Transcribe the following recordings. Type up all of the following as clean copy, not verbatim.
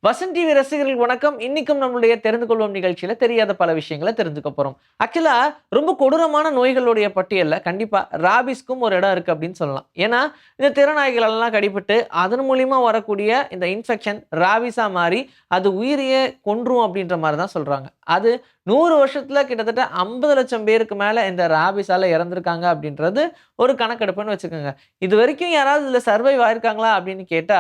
Vasan TV ரசிகர்கள் வணக்கம். இன்னைக்கும் நம்மளுடைய தெரிந்து கொள்வோம் நிகழ்ச்சியில தெரியாத பல விஷயங்களை தெரிஞ்சுக்க போறோம். ஆக்சுவலா ரொம்ப கொடூரமான நோய்களுடைய பட்டியல்ல கண்டிப்பா ராபிஸ்க்கும் ஒரு இடம் இருக்கு அப்படின்னு சொல்லலாம். ஏன்னா இந்த திறனாய்கள் எல்லாம் கடிபட்டு அதன் மூலியமா வரக்கூடிய இந்த இன்ஃபெக்ஷன் ராபிஸா மாறி அது உயிரையே கொன்றும் அப்படின்ற மாதிரி தான் சொல்றாங்க. அது 100 வருஷத்துல கிட்டத்தட்ட 50 லட்சம் பேருக்கு மேல இந்த ராபிஸால இறந்திருக்காங்க அப்படின்றது ஒரு கணக்கெடுப்புன்னு வச்சுக்கோங்க. இது வரைக்கும் யாராவது இதுல சர்வைவ் ஆயிருக்காங்களா அப்படின்னு கேட்டா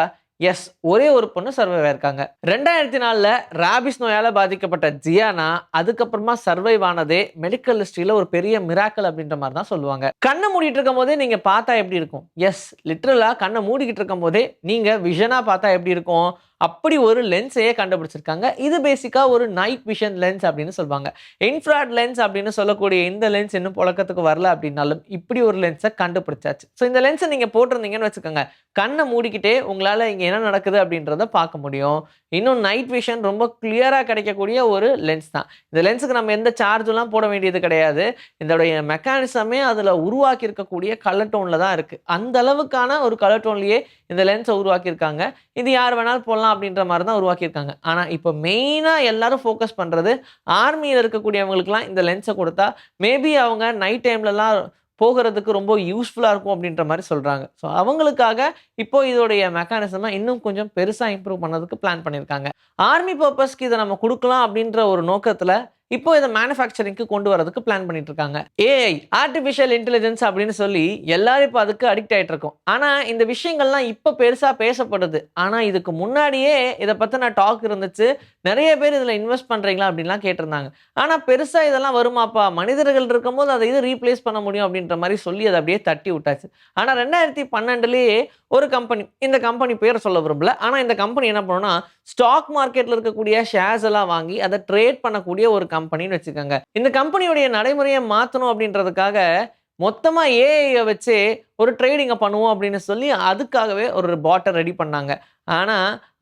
எஸ். ஒரே ஒரு பொண்ணு சர்வைவ் ஆயிருக்காங்க. 2004ல ராபிஸ் நோயால பாதிக்கப்பட்ட ஜியானா அதுக்கப்புறமா சர்வைவ் ஆனதே மெடிக்கல் ஹிஸ்டரியில ஒரு பெரிய மிராக்கல் அப்படின்ற மாதிரி தான் சொல்லுவாங்க. கண்ணை மூடிட்டு இருக்கும் போதே நீங்க பார்த்தா எப்படி இருக்கும்? எஸ், லிட்டரலா கண்ணை மூடிக்கிட்டு இருக்கும் போதே நீங்க விஷனா பார்த்தா எப்படி இருக்கும்? அப்படி ஒரு லென்ஸையே கண்டுபிடிச்சிருக்காங்க. இது பேசிக்கா ஒரு நைட் விஷன் லென்ஸ் அப்படின்னு சொல்லுவாங்க. இன்ஃப்ராட் லென்ஸ் அப்படின்னு சொல்லக்கூடிய இந்த லென்ஸ் இன்னும் புழக்கத்துக்கு வரல அப்படின்னாலும் இப்படி ஒரு லென்ஸை கண்டுபிடிச்சாச்சு. ஸோ இந்த லென்ஸை நீங்க போட்டிருந்தீங்கன்னு வச்சுக்கோங்க, கண்ணை மூடிக்கிட்டே உங்களால இங்க என்ன நடக்குது அப்படின்றத பார்க்க முடியும். இன்னும் நைட் விஷன் ரொம்ப கிளியரா கிடைக்கக்கூடிய ஒரு லென்ஸ் தான். இந்த லென்ஸுக்கு நம்ம எந்த சார்ஜெல்லாம் போட வேண்டியது கிடையாது. இதோடைய மெக்கானிசமே அதுல உருவாக்கி இருக்கக்கூடிய கலர் டோன்ல தான் இருக்கு. அந்த அளவுக்கான ஒரு கலர் டோன்லயே இந்த லென்ஸை உருவாக்கியிருக்காங்க. இது யார் வேணாலும் போடலாம் அப்படின்ற மாதிரி தான் உருவாக்கியிருக்காங்க. ஆனா இப்போ மெயினா எல்லாரும் ஃபோக்கஸ் பண்றது ஆர்மியில் இருக்கக்கூடியவங்களுக்குலாம் இந்த லென்ஸை கொடுத்தா மேபி அவங்க நைட் டைம்லலாம் போகிறதுக்கு ரொம்ப யூஸ்ஃபுல்லா இருக்கும் அப்படின்ற மாதிரி சொல்றாங்க. ஸோ அவங்களுக்காக இப்போ இதோடைய மெக்கானிசமை இன்னும் கொஞ்சம் பெருசா இம்ப்ரூவ் பண்ணதுக்கு பிளான் பண்ணியிருக்காங்க. ஆர்மி பர்பஸ்க்கு இதை நம்ம கொடுக்கலாம் அப்படின்ற ஒரு நோக்கத்துல இப்போ இதை மேனுஃபேக்சரிங்க்கு கொண்டு வரதுக்கு பிளான் பண்ணிட்டு இருக்காங்க. ஏஐ, ஆர்டிஃபிஷியல் இன்டெலிஜென்ஸ் அப்படின்னு சொல்லி எல்லாரும் இப்போ அதுக்கு அடிக்ட் ஆயிட்டு இருக்கோம். ஆனா இந்த விஷயங்கள்லாம் இப்போ பெருசா பேசப்படுது. ஆனா இதுக்கு முன்னாடியே இதை பத்தின டாக் இருந்துச்சு. நிறைய பேர் இதுல இன்வெஸ்ட் பண்றீங்களா அப்படின்லாம் கேட்டிருந்தாங்க. ஆனா பெருசா இதெல்லாம் வருமாப்பா, மனிதர்கள் இருக்கும்போது அதை இது ரீப்ளேஸ் பண்ண முடியும் அப்படின்ற மாதிரி சொல்லி அதை அப்படியே தட்டி விட்டாச்சு. ஆனா 2012லயே ஒரு கம்பெனி, இந்த கம்பெனி பேரை சொல்ல விரும்பல, ஆனா இந்த கம்பெனி என்ன பண்ணும்னா ஸ்டாக் மார்க்கெட்ல இருக்கக்கூடிய ஷேர்ஸ் எல்லாம் வாங்கி அதை ட்ரேட் பண்ணக்கூடிய ஒரு கம்பெனின்னு வச்சுக்கோங்க. இந்த கம்பெனியுடைய நடைமுறையை மாற்றணும் அப்படின்றதுக்காக மொத்தமா ஏஐ வச்சு ஒரு ட்ரேடிங்கை பண்ணுவோம் அப்படின்னு சொல்லி அதுக்காகவே ஒரு பாட்டை ரெடி பண்ணாங்க. ஆனா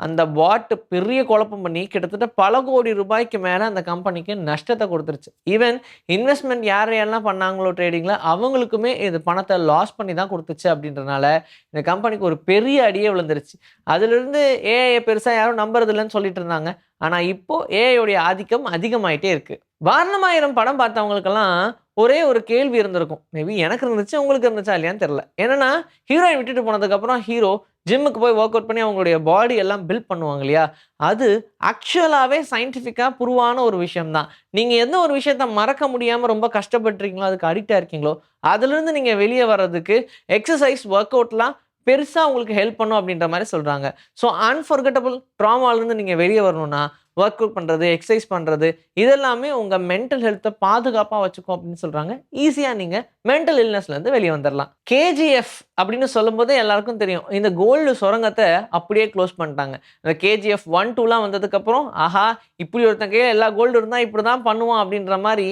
அந்த பாட் பெரிய குழப்பம் பண்ணி கிட்டத்தட்ட பல கோடி ரூபாய்க்கு மேல அந்த கம்பெனிக்கு நஷ்டத்தை கொடுத்துருச்சு. ஈவன் இன்வெஸ்ட்மெண்ட் யாரெல்லாம் பண்ணாங்களோ ட்ரேடிங்ல அவங்களுக்குமே இது பணத்தை லாஸ் பண்ணி தான் கொடுத்துச்சு. அப்படின்றனால இந்த கம்பெனிக்கு ஒரு பெரிய அடியே விழுந்துருச்சு. அதுல இருந்து ஏஐ பெருசா யாரும் நம்புறது இல்லைன்னு சொல்லிட்டு இருந்தாங்க. ஆனா இப்போ ஏஐயோடைய ஆதிக்கம் அதிகமாயிட்டே இருக்கு. வாரணமாயிரம் படம் பார்த்தவங்களுக்கெல்லாம் ஒரே ஒரு கேள்வி இருந்திருக்கும். மேபி எனக்கு இருந்துச்சு, உங்களுக்கு இருந்துச்சா இல்லையான்னு தெரியல. என்னன்னா ஹீரோயின் விட்டுட்டு போனதுக்கு அப்புறம் ஹீரோ ஜிம்முக்கு போய் ஒர்க் அவுட் பண்ணி அவங்களுடைய பாடி எல்லாம் பில்ட் பண்ணுவாங்க இல்லையா? அது ஆக்சுவலாவே சயின்டிஃபிக்கா ப்ரூவான ஒரு விஷயம் தான். நீங்க எந்த ஒரு விஷயத்த மறக்க முடியாம ரொம்ப கஷ்டப்பட்டுருக்கீங்களோ, அதுக்கு அடிக்ட்டா இருக்கீங்களோ, அதிலிருந்து நீங்க வெளிய வர்றதுக்கு எக்சர்சைஸ், ஒர்க் அவுட்லாம் பெருசா உங்களுக்கு ஹெல்ப் பண்ணும் அப்படின்ற மாரி சொல்றாங்க. ஸோ அன்ஃபர்கெட்டபிள் ட்ராமாலருந்து நீங்க வெளிய வரணும்னா, ஒர்க் அவுட் பண்றது, எக்சர்சைஸ் பண்றது இதெல்லாமே உங்க மென்டல் ஹெல்த்தை பாதுகாப்பா வச்சுக்கும் அப்படின்னு சொல்றாங்க. ஈஸியா நீங்க மென்டல் இல்னஸ்லேருந்து வெளிய வந்துரலாம். கேஜிஎஃப் அப்படின்னு சொல்லும்போதே எல்லாருக்கும் தெரியும். இந்த கோல்டு சுரங்கத்தை அப்படியே க்ளோஸ் பண்ணிட்டாங்க. இந்த கேஜிஎஃப் 1, 2லாம் வந்ததுக்கப்புறம் ஆஹா, இப்படி ஒருத்தன் கையில எல்லா கோல்டு இருந்தா இப்படிதான் பண்ணுவான் அப்படின்ற மாரி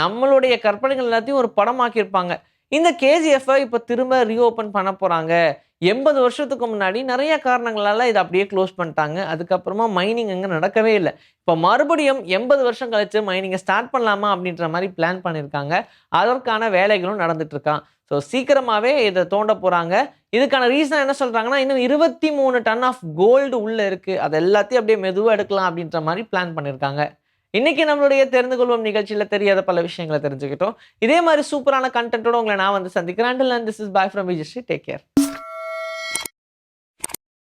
நம்மளுடைய கற்பனைகள் எல்லாத்தையும் ஒரு படமாக்கியிருப்பாங்க. இந்த கேஜிஎஃப்பை இப்போ திரும்ப ரீஓப்பன் பண்ண போறாங்க. 80 வருஷத்துக்கு முன்னாடி நிறைய காரணங்களால இதை அப்படியே க்ளோஸ் பண்ணிட்டாங்க. அதுக்கப்புறமா மைனிங் அங்கே நடக்கவே இல்லை. இப்போ மறுபடியும் 80 வருஷம் கழிச்சு மைனிங்கை ஸ்டார்ட் பண்ணலாமா அப்படின்ற மாதிரி பிளான் பண்ணியிருக்காங்க. அதற்கான வேலைகளும் நடந்துட்டு இருக்கான். ஸோ சீக்கிரமாகவே இதை தோண்ட போகிறாங்க. இதுக்கான ரீசன் என்ன சொல்கிறாங்கன்னா, இன்னும் 23 டன் ஆஃப் கோல்டு உள்ளே இருக்குது, அது எல்லாத்தையும் அப்படியே மெதுவாக எடுக்கலாம் அப்படின்ற மாதிரி பிளான் பண்ணியிருக்காங்க. இன்னைக்கு நம்மளுடைய தெரிந்து கொள்வோம் நிகழ்ச்சியில தெரியாத பல விஷயங்களை தெரிஞ்சுக்கிட்டோம். இதே மாதிரி சூப்பரான கண்டென்ட்டோட உங்களை நான் வந்து சந்திக்கிறேன். Until then, this is bye from Vijay. Take care.